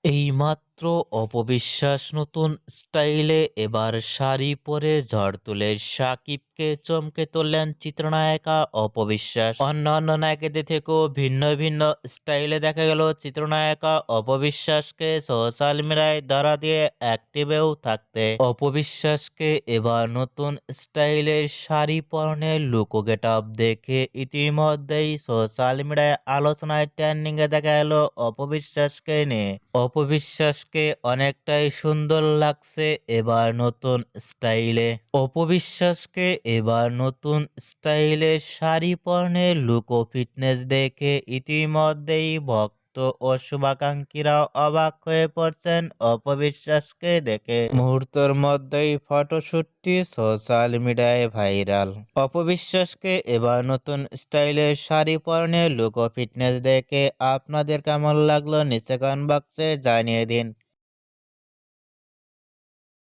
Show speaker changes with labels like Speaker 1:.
Speaker 1: এইমাত্র অপবিশ্বাস নতুন স্টাইলে এবার শাড়ি পরে ঝড় তুলে সাকিবকে চমকে তুললেন চিত্রনায়িকা অপবিশ্বাস। অন্যান্য নায়িকাদের থেকেও ভিন্ন ভিন্ন স্টাইলে দেখা গেল চিত্রনায়িকা অপবিশ্বাসকে সোশ্যাল মিডিয়ায় ধরা দিয়ে অ্যাক্টিভেও থাকতে। অপবিশ্বাসকে এবার নতুন স্টাইলে শাড়ি পরনের লুক গেট আপ দেখে ইতিমধ্যেই সোশ্যাল মিডিয়ায় আলোচনায় ট্রেন্ডিং এ দেখা গেল অপবিশ্বাসকে নিয়ে। অপবিশ্বাসকে অনেকটাই সুন্দর লাগছে এবার নতুন স্টাইলে। অপবিশ্বাসকে এবার নতুন স্টাইলে শাড়ি পরনের লুক ও ফিটনেস দেখে ইতিমধ্যেই ভক্ত ও শুভাকাঙ্ক্ষীরাও অবাক হয়ে পড়ছেন অপবিশ্বাসকে দেখে। মুহূর্তের মধ্যেই ফটোশুটটি সোশ্যাল মিডিয়ায় ভাইরাল। অপবিশ্বাসকে এবার নতুন স্টাইলে শাড়ি পরনের লুক ও ফিটনেস দেখে আপনাদের কেমন লাগলো নিচে কমেন্ট বক্সে জানিয়ে দিন।